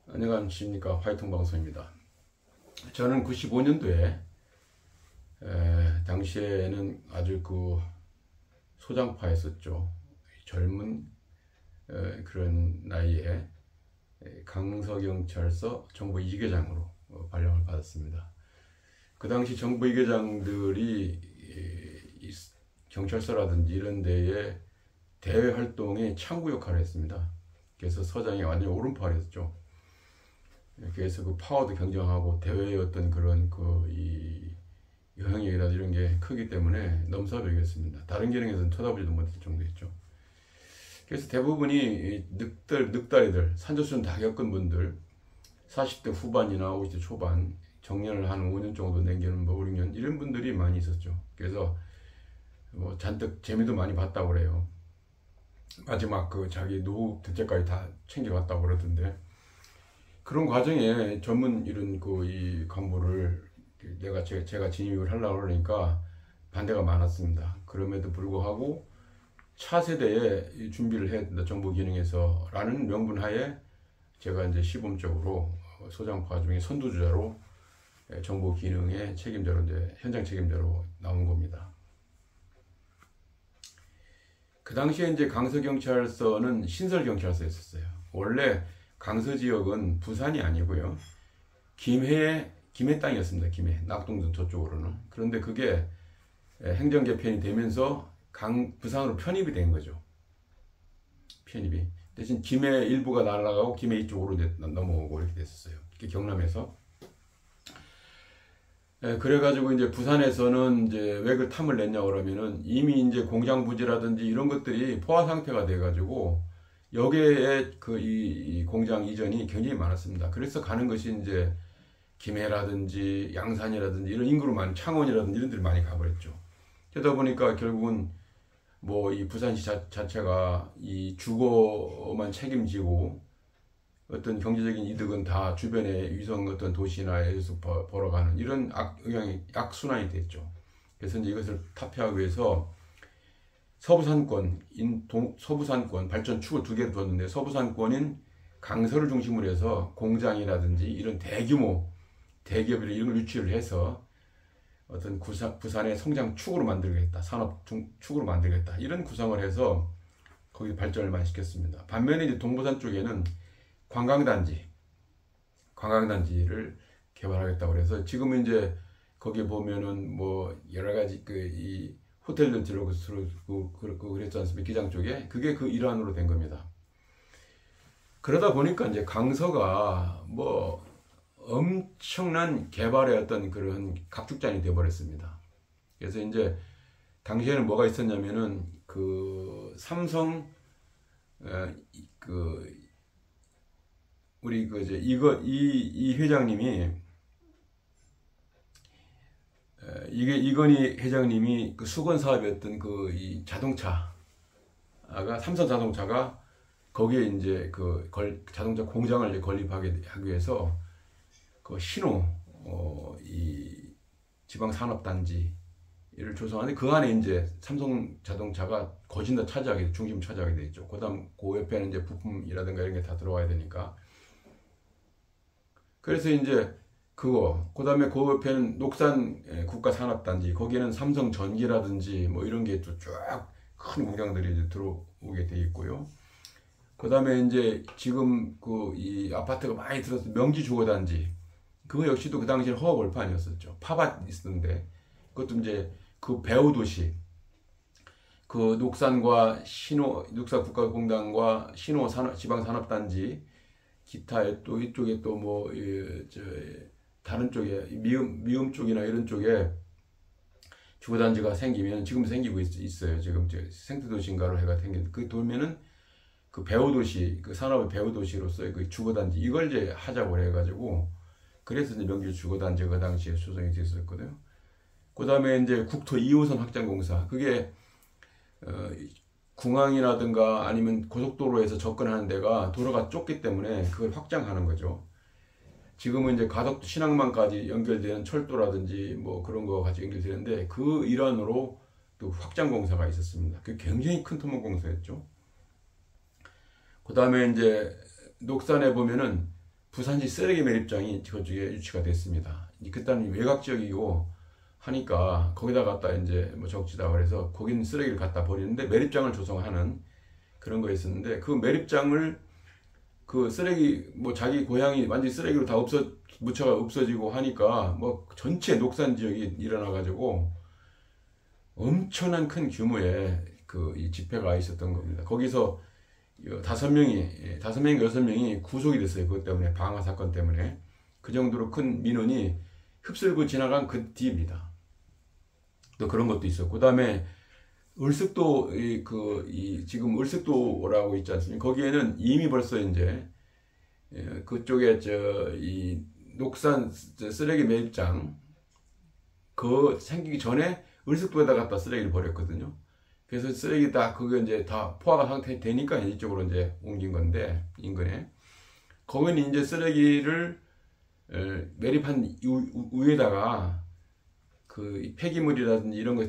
안녕하십니까. 화이팅 방송입니다. 저는 95년도에 당시에는 아주 그 소장파였었죠. 젊은 그런 나이에 강서경찰서 정보 2계장으로 발령을 받았습니다. 그 당시 정보 2계장들이 경찰서라든지 이런 데에 대외 활동에 창구 역할을 했습니다. 그래서 서장이 완전히 오른팔을 했죠. 그래서 그 파워도 경쟁하고 대외의 어떤 그런 이 영향력이라든지 이런 게 크기 때문에 넘사벽이었습니다. 다른 기능에서는 쳐다보지도 못할 정도였죠. 그래서 대부분이 늑다리들, 산저수준 다 겪은 분들, 40대 후반이나 50대 초반, 정년을 한 5년 정도 남기는 5, 6년 이런 분들이 많이 있었죠. 그래서 뭐 잔뜩 재미도 많이 봤다고 그래요. 마지막 그 자기 노후 대책까지 다 챙겨갔다고 그러던데, 그런 과정에 전문 이런 이 간부를 제가 진입을 하려고 그러니까 반대가 많았습니다. 그럼에도 불구하고 차세대에 준비를 해야 된다, 정보 기능에서 라는 명분 하에 제가 이제 시범적으로 소장파 중에 선두주자로 정보 기능의 책임자로, 이제 현장 책임자로 나온 겁니다. 그 당시에 이제 강서경찰서는 신설경찰서였었어요. 원래 강서 지역은 부산이 아니고요, 김해 땅이었습니다. 김해, 낙동강 저쪽으로는. 그런데 그게 행정 개편이 되면서 부산으로 편입이 된 거죠. 편입이. 대신 김해 일부가 날아가고 김해 이쪽으로 이제 넘어오고 이렇게 됐었어요. 경남에서. 그래가지고 이제 부산에서는 이제 왜 그 탐을 냈냐고 그러면은 이미 이제 공장 부지라든지 이런 것들이 포화 상태가 돼가지고 여기에 이 공장 이전이 굉장히 많았습니다. 그래서 가는 것이 이제 김해라든지 양산이라든지 이런 인구로 많은 창원이라든지 이런 데를 많이 가버렸죠. 그러다 보니까 결국은 뭐 이 부산시 자체가 이 주거만 책임지고 어떤 경제적인 이득은 다 주변의 위성 어떤 도시나에서 벌어가는 이런 악순환이 됐죠. 그래서 이제 이것을 타파하기 위해서 서부산권 발전 축을 두 개를 뒀는데, 서부산권인 강서를 중심으로 해서 공장이라든지 이런 대규모 대기업을 이런 걸 유치를 해서 어떤 부산의 성장 축으로 만들겠다, 산업 축으로 만들겠다, 이런 구상을 해서 거기 발전을 많이 시켰습니다. 반면에 이제 동부산 쪽에는 관광단지를 개발하겠다고 그래서 지금은 이제 거기에 보면은 뭐 여러 가지 이 호텔들 들어오고 그랬지 않습니까? 기장 쪽에. 그게 그 일환으로 된 겁니다. 그러다 보니까 이제 강서가 뭐 엄청난 개발의 어떤 그런 각축장이 되어버렸습니다. 그래서 이제 당시에는 뭐가 있었냐면은 그 삼성 우리 이 회장님이 이건희 회장님이 그 수건 사업이었던 이 자동차가 삼성 자동차가 거기에 이제 자동차 공장을 이제 건립하기 위해서 그 이 지방 산업단지를 조성하는데, 그 안에 이제 삼성 자동차가 거진 다 중심 차지하게 되죠. 그다음 그 옆에는 이제 부품이라든가 이런 게 다 들어와야 되니까. 그래서 이제 그 다음에 그 옆에는 녹산 국가산업단지, 거기에는 삼성전기라든지 뭐 이런 게 쭉 큰 공장들이 이제 들어오게 돼 있고요. 그 다음에 이제 지금 이 아파트가 많이 들어서 명지주거단지, 그거 역시도 그 당시에는 허허벌판이었었죠. 파밭 있었는데, 그것도 이제 그 배후도시, 녹산과 녹산국가공단과 지방산업단지, 기타 또 이쪽에 또 뭐 다른 쪽에 미음 쪽이나 이런 쪽에 주거단지가 생기면, 지금 생기고 있어요. 지금 생태도시인가로 해가 생긴 그 돌면은 그 배후도시, 그 산업의 배후도시로서의 그 주거단지, 이걸 이제 하자고 해가지고, 그래서 이제 명지 주거단지가 그 당시에 조성이 됐었거든요. 그 다음에 이제 국토 2호선 확장공사, 그게 궁항이라든가 아니면 고속도로에서 접근하는 데가 도로가 좁기 때문에 그걸 확장하는 거죠. 지금은 이제 가덕도 신항만까지 연결되는 철도라든지 뭐 그런 거 같이 연결되는데, 그 일환으로 또 확장공사가 있었습니다. 그게 굉장히 큰 토목공사였죠. 그 다음에 이제 녹산에 보면은 부산시 쓰레기 매립장이 그쪽에 유치가 됐습니다. 그때는 외곽 지역이고 하니까 거기다 갖다 이제 뭐 적지다 그래서 거기는 쓰레기를 갖다 버리는데 매립장을 조성하는 그런 거 있었는데, 그 매립장을 그 쓰레기 뭐 자기 고향이 완전히 쓰레기로 다 묻혀가 없어지고 하니까 뭐 전체 녹산 지역이 일어나 가지고 엄청난 큰 규모의 그 이 집회가 있었던 겁니다. 거기서 5명이 6명이 구속이 됐어요. 그것 때문에, 방화 사건 때문에. 그 정도로 큰 민원이 흡슬고 지나간 그 뒤입니다. 또 그런 것도 있었고, 그 다음에 을숙도 지금 을숙도라고 있지 않습니까? 거기에는 이미 벌써 이제 그쪽에 이 녹산 쓰레기 매립장 그 생기기 전에 을숙도에다 갖다 쓰레기를 버렸거든요. 그래서 쓰레기 그게 이제 다 포화가 상태 되니까 이쪽으로 이제 옮긴 건데, 인근에. 거기는 이제 쓰레기를 매립한 위에다가 그 폐기물이라든지 이런 거,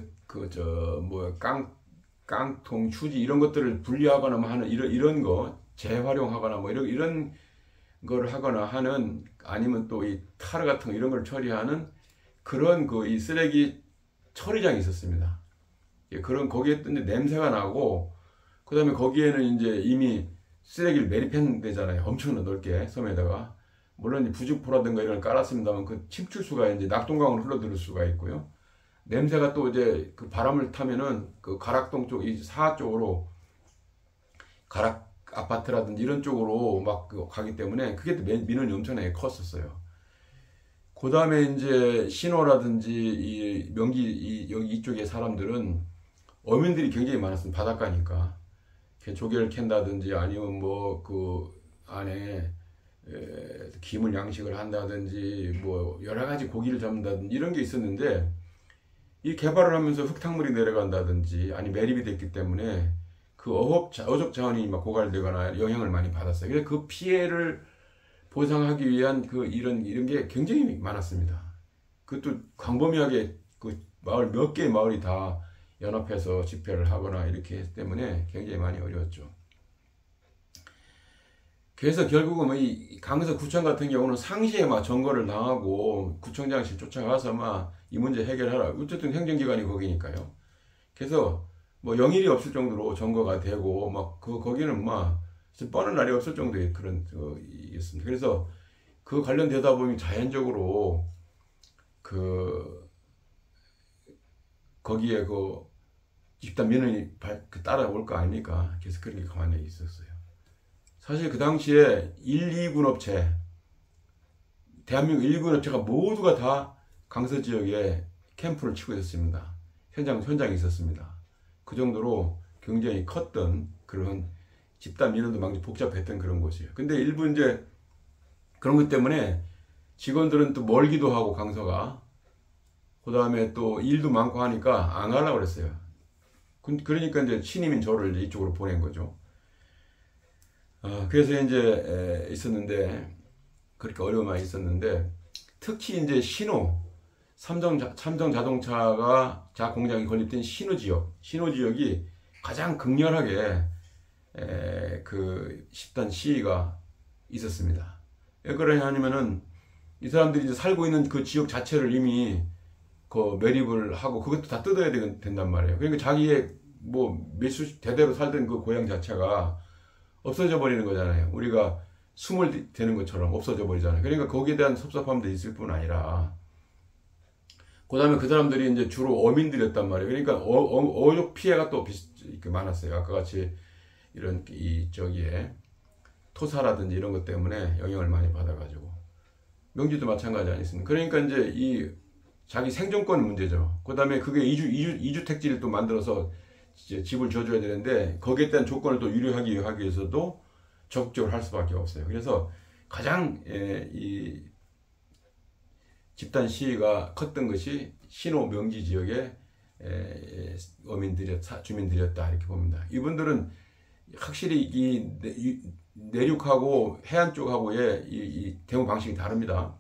깡통, 휴지 이런 것들을 분리하거나 뭐 하는 이런 거 재활용하거나 뭐 이런 걸 하거나 하는, 아니면 또 이 타르 같은 거 이런 걸 처리하는 그런 이 쓰레기 처리장이 있었습니다. 거기에 또 냄새가 나고, 그 다음에 거기에는 이제 이미 쓰레기를 매립한 데잖아요. 엄청나게 넓게 섬에다가. 물론 이제 부직포라든가 이런 걸 깔았습니다만 그 침출수가 이제 낙동강으로 흘러들을 수가 있고요. 냄새가 또 이제 그 바람을 타면은 그 가락동 쪽, 이 사하 쪽으로 가락 아파트라든지 이런 쪽으로 막 가기 때문에 그게 또 민원이 엄청나게 컸었어요. 그 다음에 이제 신호라든지 이 명기 여기 이쪽의 사람들은 어민들이 굉장히 많았습니다. 바닷가니까. 조개를 캔다든지 아니면 뭐 그 안에 기물 양식을 한다든지 뭐 여러 가지 고기를 잡는다든지 이런 게 있었는데, 이 개발을 하면서 흙탕물이 내려간다든지 아니 매립이 됐기 때문에 그 어족 자원이 막 고갈되거나 영향을 많이 받았어요. 그래서 그 피해를 보상하기 위한 이런 게 굉장히 많았습니다. 그것도 광범위하게 그 마을 몇 개의 마을이 다 연합해서 집회를 하거나 이렇게 했기 때문에 굉장히 많이 어려웠죠. 그래서 결국은 이 강서구청 같은 경우는 상시에 막 점거를 당하고 구청장실 쫓아가서 막 이 문제 해결하라. 어쨌든 행정기관이 거기니까요. 그래서 뭐 영일이 없을 정도로 점거가 되고 막 거기는 막 뻔한 날이 없을 정도의 그런 이었습니다. 그래서 그 관련되다 보면 자연적으로 거기에 집단 민원이 따라올 거 아닙니까? 그래서 그런 게 가만히 있었어요. 사실 그 당시에 1, 2군 업체, 대한민국 1군 업체가 모두가 다 강서 지역에 캠프를 치고 있었습니다. 현장에 있었습니다. 그 정도로 굉장히 컸던 그런 집단 민원도 많이 복잡했던 그런 곳이에요. 근데 일부 이제 그런 것 때문에 직원들은 또 멀기도 하고 강서가, 그 다음에 또 일도 많고 하니까 안 가려고 그랬어요. 그러니까 이제 신임인 저를 이제 이쪽으로 보낸 거죠. 그래서 이제 있었는데, 그렇게 어려움이 있었는데, 특히 이제 삼성 자동차가 공장이 건립된 신호 지역이 가장 극렬하게 그 집단 시위가 있었습니다. 왜 그러냐면은 이 사람들이 이제 살고 있는 그 지역 자체를 이미 매립을 하고 그것도 다 뜯어야 된단 말이에요. 그러니까 자기의 뭐 대대로 살던 그 고향 자체가 없어져 버리는 거잖아요. 우리가 숨을 대는 것처럼 없어져 버리잖아요. 그러니까 거기에 대한 섭섭함도 있을 뿐 아니라, 그 다음에 그 사람들이 이제 주로 어민들이었단 말이에요. 그러니까 어족 피해가 또 많았어요. 아까 같이 이런 저기에 토사라든지 이런 것 때문에 영향을 많이 받아가지고, 명지도 마찬가지 아니겠습니까? 그러니까 이제 자기 생존권 문제죠. 그 다음에 그게 이주택지를 또 만들어서 이제 집을 지어줘야 되는데 거기에 대한 조건을 또 유리하기 위해서도 적극적으로 할 수밖에 없어요. 그래서 가장 이 집단 시위가 컸던 것이 신호 명지 지역의 주민들이었다 이렇게 봅니다. 이분들은 확실히 이 내륙하고 해안 쪽하고의 이 대응 방식이 다릅니다.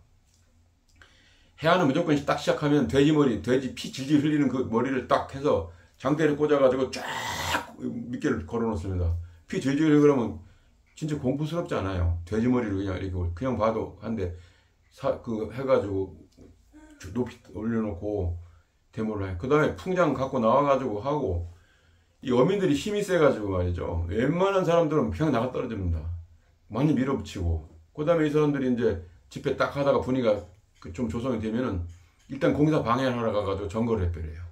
해안은 무조건 딱 시작하면 돼지 피 질질 흘리는 그 머리를 딱 해서 장대를 꽂아가지고 쫙 미끼를 걸어 놓습니다. 피 질질 흘리면 진짜 공부스럽지 않아요. 돼지머리를 그냥 이렇게 그냥 봐도 한데 해가지고 높이 올려놓고 데모를 해. 그 다음에 풍장 갖고 나와가지고 하고, 이 어민들이 힘이 세가지고 말이죠. 웬만한 사람들은 그냥 나가 떨어집니다. 많이 밀어붙이고. 그 다음에 이 사람들이 이제 집회 딱 하다가 분위기가 좀 조성이 되면은 일단 공사 방해하러 가가지고 점거를 해버려요.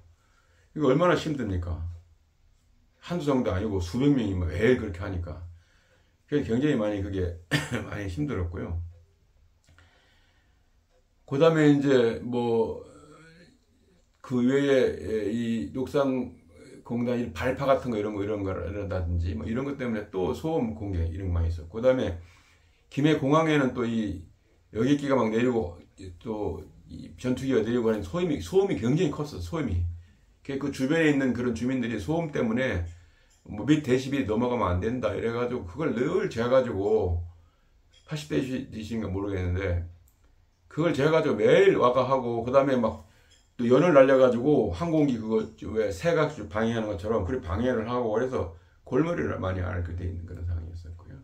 이거 얼마나 힘듭니까? 한두 정도 아니고 수백 명이 매일 그렇게 하니까. 그래서 굉장히 많이 그게 많이 힘들었고요. 그 다음에 이제 그 외에 이 녹상공단 발파 같은 거 이런 거를 이런다든지 이런 것 때문에 또 소음 공개 이런 거 많이 있었고, 그 다음에 김해 공항에는 또 이 여객기가 막 내리고 또 이 전투기가 내리고 하는 소음이 굉장히 컸어. 소음이. 그 주변에 있는 그런 주민들이 소음 때문에 몇 데시벨이 넘어가면 안 된다 이래가지고 그걸 늘 재가지고 80데시벨인가 모르겠는데 그걸 재가지고 매일 와가 하고, 그 다음에 막 또 연을 날려가지고 항공기 그거 왜 새가 방해하는 것처럼 그렇게 방해를 하고, 그래서 골머리를 많이 앓게 돼 있는 그런 상황이었었고요.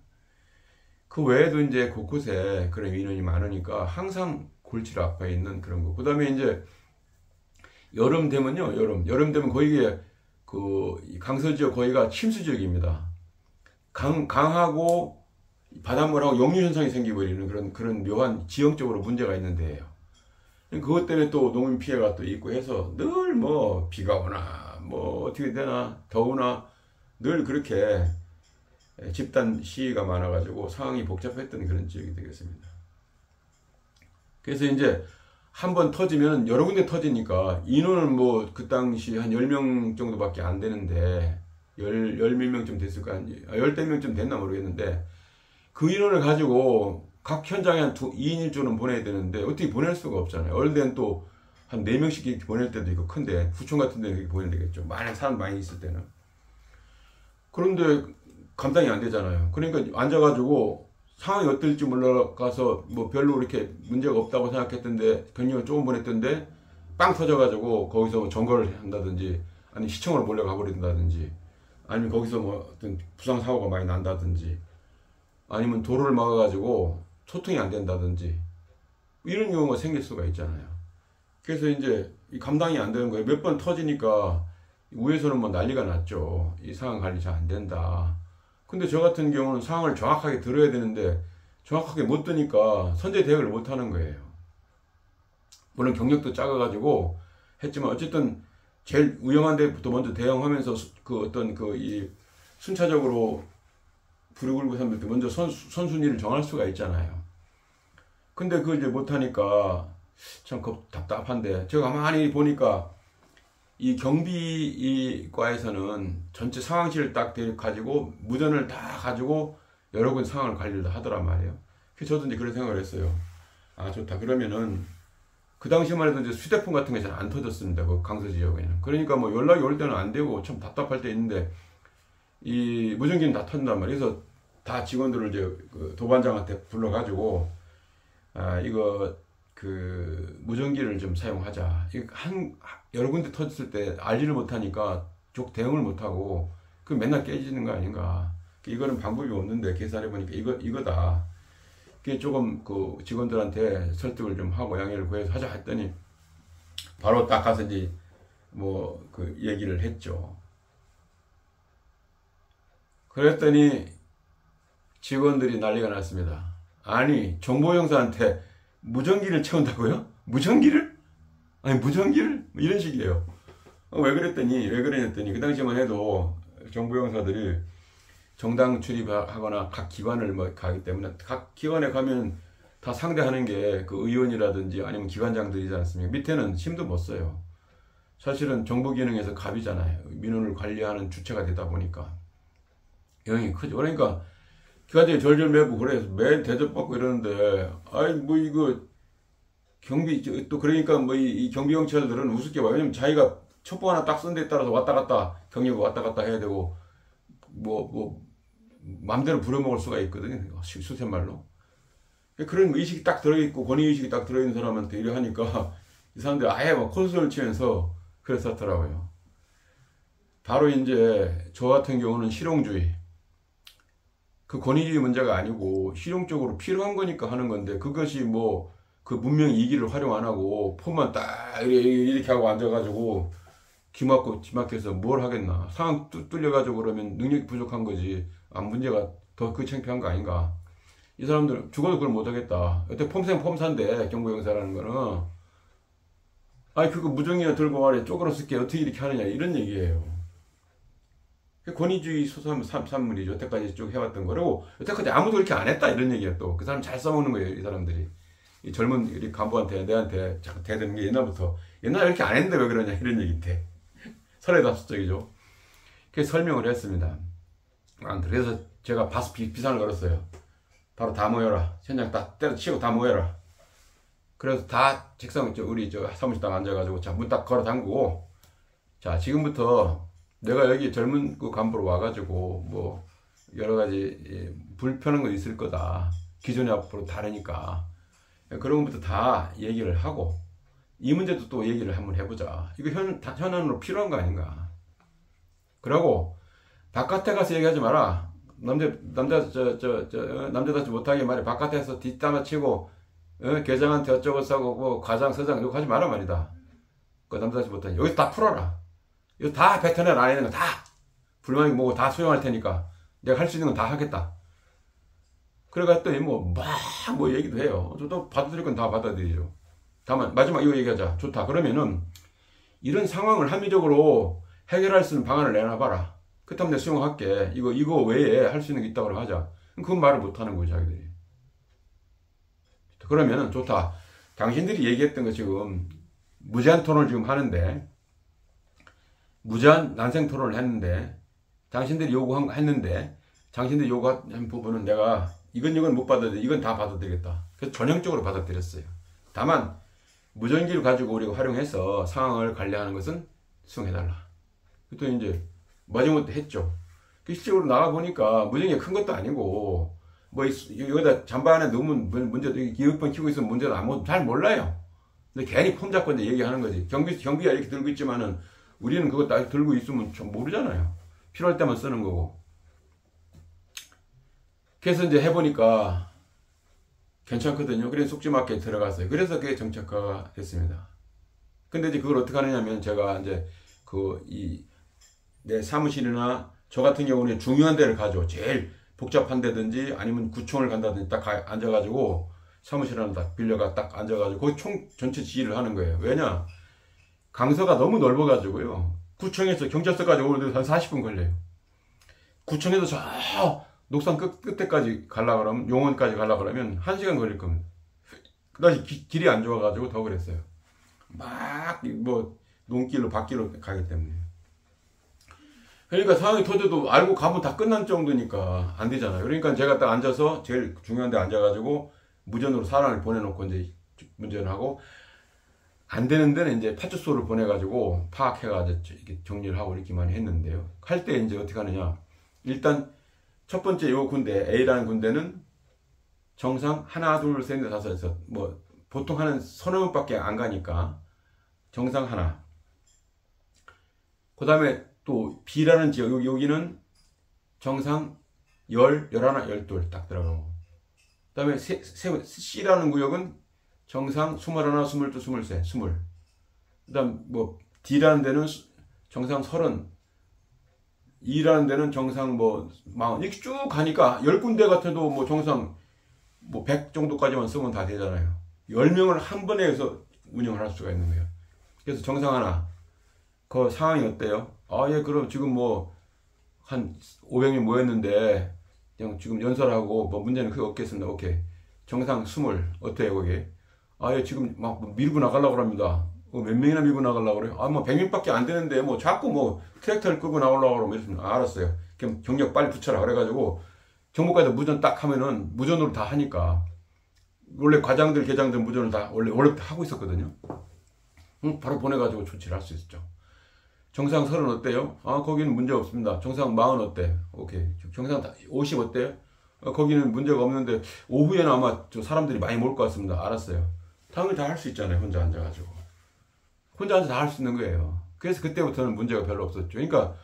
그 외에도 이제 곳곳에 그런 인원이 많으니까 항상 골치를 아파해 있는 그런 거. 그 다음에 이제 여름 되면요, 여름 되면 거기에 그 강서 지역 거기가 침수 지역입니다. 강하고 바닷물하고 역류 현상이 생겨버리는 그런 묘한 지형적으로 문제가 있는 데예요. 그것 때문에 또 농민 피해가 또 있고 해서 늘 비가 오나 어떻게 되나 더우나 늘 그렇게 집단 시위가 많아가지고 상황이 복잡했던 그런 지역이 되겠습니다. 그래서 이제 한번 터지면 여러 군데 터지니까 인원은 그 당시 한 10명 정도밖에 안 되는데 10몇 명쯤 됐을까, 10대 명쯤 됐나 모르겠는데 그 인원을 가지고 각 현장에 한 2인 1조는 보내야 되는데 어떻게 보낼 수가 없잖아요. 어릴 때는 또 한 4명씩 이렇게 보낼 때도 있고 큰데 구청 같은 데는 이렇게 보내야 되겠죠. 만약 사람 많이 있을 때는. 그런데 감당이 안 되잖아요. 그러니까 앉아가지고 상황이 어떨지 몰라가서 별로 이렇게 문제가 없다고 생각했던데 병력을 조금 보냈던데 빵 터져가지고 거기서 점거를 한다든지 아니 시청을 몰래 가버린다든지 아니면 거기서 어떤 부상 사고가 많이 난다든지 아니면 도로를 막아가지고 소통이 안 된다든지 이런 경우가 생길 수가 있잖아요. 그래서 이제 감당이 안 되는 거예요. 몇 번 터지니까 위에서는 난리가 났죠. 이 상황 관리 잘 안 된다. 근데 저 같은 경우는 상황을 정확하게 들어야 되는데 정확하게 못 드니까 선제 대응을 못 하는 거예요. 물론 경력도 작아가지고 했지만 어쨌든 제일 위험한 데부터 먼저 대응하면서 이 순차적으로 불을 굴고 선배들 먼저 선순위를 정할 수가 있잖아요. 근데 그걸 이제 못하니까 참 답답한데, 제가 가만히 보니까 이 경비과에서는 전체 상황실을 딱 가지고 무전을 다 가지고 여러 군 상황을 관리를 하더란 말이에요. 그래서 저도 이제 그런 생각을 했어요. 아, 좋다. 그러면은 그 당시만 해도 이제 휴대폰 같은 게 잘 안 터졌습니다. 그 강서 지역에는. 그러니까 연락이 올 때는 안 되고 참 답답할 때 있는데 이 무전기는 다 터진단 말이에요. 그래서 다 직원들을 이제 그 도반장한테 불러가지고 이거 무전기를 좀 사용하자. 여러 군데 터졌을 때 알지를 못하니까 대응을 못하고 그 맨날 깨지는 거 아닌가. 이거는 방법이 없는데 계산해보니까 이거다. 그게 조금 그 직원들한테 설득을 좀 하고 양해를 구해서 하자 했더니 바로 딱 가서 이제 얘기를 했죠. 그랬더니 직원들이 난리가 났습니다. 아니, 정보용사한테 무전기를 채운다고요? 무전기를? 아니, 무전기를? 이런 식이에요. 왜 그랬더니 그 당시만 해도 정보용사들이 정당 출입하거나 각 기관을 가기 때문에 각 기관에 가면 다 상대하는 게 그 의원이라든지 아니면 기관장들이지 않습니까? 밑에는 힘도 못 써요. 사실은 정보기능에서 갑이잖아요. 민원을 관리하는 주체가 되다 보니까 영향이 크죠. 그러니까 기관장이 절절 매고 그래서 매일 대접받고 이러는데 이거 또 그러니까 이 경비 경찰들은 우습게 봐요. 왜냐면 자기가 첩보 하나 딱 쓴 데 따라서 왔다 갔다 경력 왔다 갔다 해야 되고 맘대로 부려먹을 수가 있거든요. 수세말로. 그런 의식이 딱 들어있고 권위의식이 딱 들어있는 사람한테 이래 하니까 이 사람들이 아예 콧소리를 치면서 그랬었더라고요. 바로 이제 저 같은 경우는 실용주의. 그 권위주의 문제가 아니고 실용적으로 필요한 거니까 하는 건데, 그것이 뭐 그 문명 이기를 활용 안 하고 폰만 딱 이렇게 하고 앉아가지고 기막혀서 뭘 하겠나. 상황 뚫려가지고 그러면 능력이 부족한 거지. 문제가 더 그 창피한 거 아닌가. 이 사람들 죽어도 그걸 못하겠다. 여태 폼생폼사인데 경보형사라는 거는, 아니 그거 무정이나 들고 말해 쪼그러스게 어떻게 이렇게 하느냐 이런 얘기예요. 권위주의 산물이죠. 여태까지 쭉 해왔던 거고, 여태까지 아무도 그렇게 안 했다 이런 얘기야. 또 그 사람 잘 써먹는 거예요. 이 사람들이. 이 젊은 우리 간부한테 내한테 자꾸 대드는 게 옛날에 이렇게 안 했는데 왜 그러냐 이런 얘기인데 설레답수적이죠. 그래서 설명을 했습니다. 그래서 제가 비상을 걸었어요. 바로 다 모여라. 현장 딱 때려치고 다 모여라. 그래서 다 책상 우리 사무실 딱 앉아가지고 자, 문 딱 걸어 잠그고, 자 지금부터 내가 여기 젊은 그 간부로 와가지고 뭐 여러 가지 불편한 거 있을 거다. 기존이 앞으로 다르니까 그런 것부터 다 얘기를 하고, 이 문제도 또 얘기를 한번 해보자. 이거 현안으로 필요한 거 아닌가. 그러고 바깥에 가서 얘기하지 마라. 남자답지 못하게 말해. 바깥에서 뒷담화 치고 계장한테 어쩌고 싸고 뭐 과장 서장 이거 하지 마라 말이다. 그 남자답지 못하게 여기서 다 풀어라. 이거 다 뱉어내라. 안 하는 거 다 불만이 뭐고 다 수용할 테니까 내가 할 수 있는 건 다 하겠다. 그래갔더니 뭐 얘기도 해요. 저도 받아들일 건 다 받아들이죠. 다만 마지막 이거 얘기하자. 좋다. 그러면은 이런 상황을 합리적으로 해결할 수 있는 방안을 내놔봐라. 그렇다면 내가 수용할게. 이거 외에 할 수 있는 게 있다고 그러면 하자. 그건 말을 못하는 거예요, 자기들이. 그러면은 좋다. 당신들이 얘기했던 거 지금 무제한 토론을 지금 하는데, 무제한 난생 토론을 했는데, 당신들이 했는데, 당신들이 요구한 부분은 내가 이건 못 받아들여. 이건 다 받아들이겠다. 그래서 전형적으로 받아들였어요. 다만 무전기를 가지고 우리가 활용해서 상황을 관리하는 것은 수용해달라. 또 이제 마지못해 했죠. 실질적으로 나가보니까 무전기가 큰 것도 아니고, 뭐 여기다 잠바 안에 넣으면 문제도, 기업번 키우고 있으면 문제도 아무 잘 몰라요. 근데 괜히 폼 잡고 이제 얘기하는 거지. 경비가 이렇게 들고 있지만은 우리는 그거 딱 들고 있으면 좀 모르잖아요. 필요할 때만 쓰는 거고. 그래서 이제 해보니까 괜찮거든요. 그래서 속지맞게 들어갔어요. 그래서 그게 정책화가 됐습니다. 근데 이제 그걸 어떻게 하느냐면, 제가 이제 내 사무실이나 저 같은 경우는 중요한 데를 가죠. 제일 복잡한 데든지 아니면 구청을 간다든지 딱 앉아가지고 사무실 하나 딱 빌려가 딱 앉아가지고 거기 전체 지휘를 하는 거예요. 왜냐? 강서가 너무 넓어가지고요. 구청에서 경찰서까지 오는데 한 40분 걸려요. 구청에서 저 녹산 끝에까지 가려고 그러면, 용원까지 가려고 그러면 1시간 걸릴 겁니다. 그다지 길이 안 좋아가지고 더 그랬어요. 논길로 밖길로 가기 때문에. 그러니까 상황이 터져도 알고 가면 다 끝난 정도니까 안 되잖아요. 그러니까 제가 딱 앉아서 제일 중요한 데 앉아가지고 무전으로 사람을 보내놓고 이제 문제를 하고, 안 되는 데는 이제 파출소를 보내가지고 파악해가지고 이렇게 정리를 하고 이렇게만 했는데요. 할 때 이제 어떻게 하느냐. 일단 첫 번째 요 군대, A라는 군대는 정상 하나, 둘, 셋, 넷, 다섯에서 뭐 보통 하는 서너 명밖에 안 가니까 정상 하나. 그 다음에 또 B라는 지역, 여기는 정상 11, 12 딱 들어가고. 그 다음에 C라는 구역은 정상 21, 22, 23, 20. 그 다음 뭐 D라는 데는 정상 30. 2라는 데는 정상 40. 이렇게 쭉 가니까 10군데 같아도 뭐 정상 100 정도까지만 쓰면 다 되잖아요. 10명을 한 번에 해서 운영을 할 수가 있는 거예요. 그래서 정상 하나. 그 상황이 어때요? 그럼 지금 한 500명 모였는데, 그냥 지금 연설하고 문제는 그게 없겠습니다. 오케이. 정상 20. 어때요, 거기? 지금 밀고 나가려고 합니다. 몇 명이나 밀고 나가려고 그래요? 100명밖에 안 되는데, 자꾸 트랙터를 끌고 나오려고 그러면 이랬으면, 알았어요. 그럼 경력 빨리 붙여라. 그래가지고, 정보까지 무전 딱 하면은, 무전으로 다 하니까, 원래 과장들, 계장들 무전을 다 원래부터 하고 있었거든요. 바로 보내가지고 조치를 할 수 있었죠. 정상 30 어때요? 거기는 문제 없습니다. 정상 40 어때? 오케이. 정상 50 어때요? 거기는 문제가 없는데, 오후에는 아마 사람들이 많이 모일 것 같습니다. 알았어요. 당연히 다 할 수 있잖아요. 혼자 앉아가지고. 혼자 앉아서 다 할 수 있는 거예요. 그래서 그때부터는 문제가 별로 없었죠. 그러니까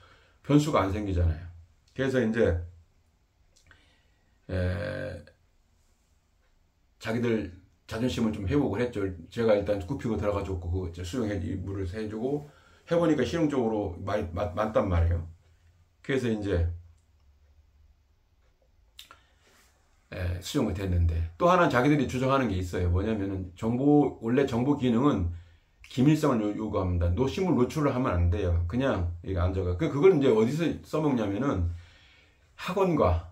변수가 안 생기잖아요. 그래서 이제 자기들 자존심을 좀 회복을 했죠. 제가 일단 굽히고 들어가지고 그 수영해 물을 해주고 해보니까 실용적으로 맞단 말이에요. 그래서 이제 수정을 됐는데, 또 하나 자기들이 주장하는 게 있어요. 뭐냐면은 원래 정보 기능은 기밀성을 요구합니다. 노심을 노출을 하면 안 돼요. 그냥 이거 앉아가. 그걸 이제 어디서 써먹냐면은 학원과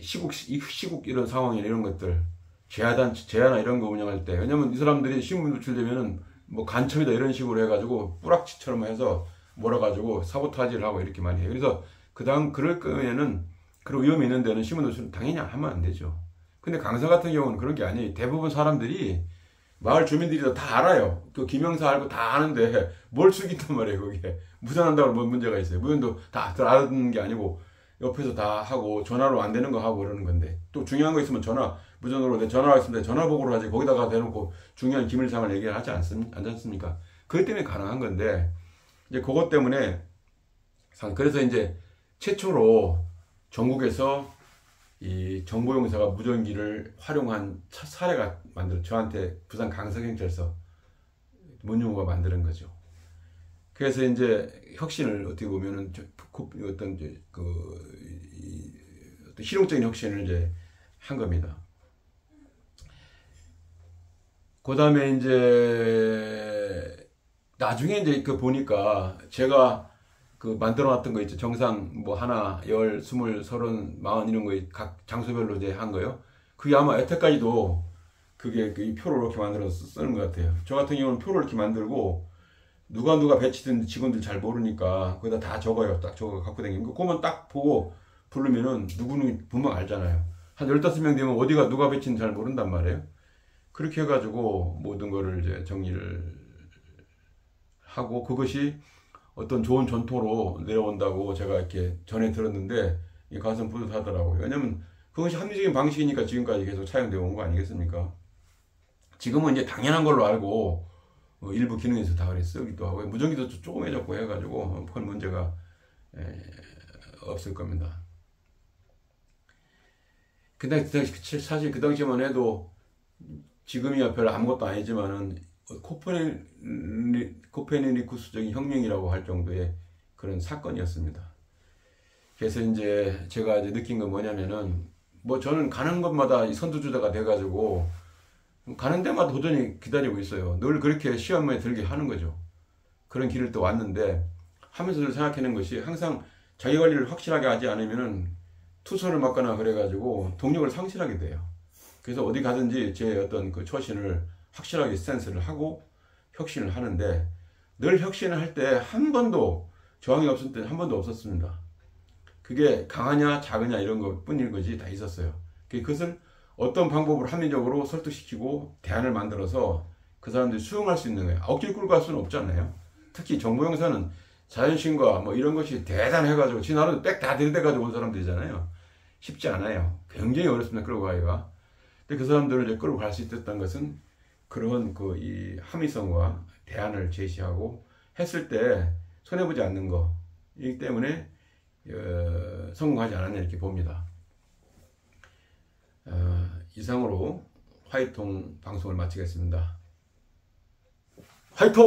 시국 이런 상황이나 이런 것들, 제야나 이런 거 운영할 때, 왜냐면 이 사람들이 신문 노출되면은 뭐 간첩이다 이런 식으로 해가지고 뿌락치처럼 해서 몰아가지고 사보타지를 하고 이렇게 많이 해요. 그래서 그럴 거면은 그런 위험이 있는 데는 신문 노출은 당연히 하면 안 되죠. 근데 강서 같은 경우는 그런 게 아니에요. 대부분 사람들이 마을 주민들이 다 알아요. 그 김영사 알고 다 아는데 뭘 숙인단 말이에요. 그게 무전한다고 뭐 문제가 있어요. 무전도 다 알아듣는 게 아니고 옆에서 다 하고 전화로 안 되는 거 하고 그러는 건데, 또 중요한 거 있으면 무전으로 전화가 있으면 전화보고를 하지 거기다가 대놓고 중요한 기밀사항을 얘기를 하지 않습니까? 그것 때문에 가능한 건데, 이제 그것 때문에 그래서 이제 최초로 전국에서 이 정보용사가 무전기를 활용한 사례가 저한테 부산 강서경찰서 문용호가 만드는 거죠. 그래서 이제 혁신을 어떻게 보면은 어떤 실용적인 혁신을 이제 한 겁니다. 그 다음에 이제 나중에 이제 보니까 제가 만들어 놨던 거 있죠. 정상 뭐 하나, 10, 20, 30, 40 이런 거 각 장소별로 이제 한 거요. 그게 아마 여태까지도 그게 이 표를 이렇게 만들어서 쓰는 것 같아요. 저 같은 경우는 표를 이렇게 만들고 누가 배치된 직원들 잘 모르니까 거기다 다 적어요. 딱 적어 갖고 다니면 그거만 딱 보고 부르면은 누구는 분명 알잖아요. 한 15명 되면 어디가 누가 배치인지 잘 모른단 말이에요. 그렇게 해가지고 모든 거를 이제 정리를 하고, 그것이 어떤 좋은 전통으로 내려온다고 제가 이렇게 전해 들었는데 가슴 뿌듯하더라고요. 왜냐면 그것이 합리적인 방식이니까 지금까지 계속 차용되어 온 거 아니겠습니까? 지금은 이제 당연한 걸로 알고 일부 기능에서 다 그래 쓰기도 하고, 무전기도 조금 해줬고 해가지고 큰 문제가 없을 겁니다. 근데 사실 그 당시만 해도 지금이야 별 아무것도 아니지만은 코페르니쿠스적인 혁명이라고 할 정도의 그런 사건이었습니다. 그래서 이제 제가 이제 느낀 건 뭐냐면은, 뭐 저는 가는 곳마다 선두주자가 돼가지고 가는 데마다 도전이 기다리고 있어요. 늘 그렇게 시험에 들게 하는 거죠. 그런 길을 또 왔는데, 하면서 늘 생각하는 것이, 항상 자기 관리를 확실하게 하지 않으면은 투서를 맞거나 그래가지고 동력을 상실하게 돼요. 그래서 어디 가든지 제 어떤 그 처신을 확실하게 스탠스를 하고 혁신을 하는데, 늘 혁신을 할 때 한 번도 저항이 없을 때는 한 번도 없었습니다. 그게 강하냐 작으냐 이런 것 뿐인 거지 다 있었어요. 그것을 어떤 방법으로 합리적으로 설득시키고 대안을 만들어서 그 사람들이 수용할 수 있는 거예요. 억지로 끌고 갈 수는 없잖아요. 특히 정보용사는 자존심과 뭐 이런 것이 대단해가지고 지 나름 빽 다 들이대가지고 온 사람들이잖아요. 쉽지 않아요. 굉장히 어렵습니다. 끌고 가기가. 근데 그 사람들을 이제 끌고 갈 수 있었던 것은 그런 이 합리성과 대안을 제시하고 했을 때 손해보지 않는 거이기 때문에 성공하지 않았냐 이렇게 봅니다. 이상으로 화이통 방송을 마치겠습니다. 화이팅!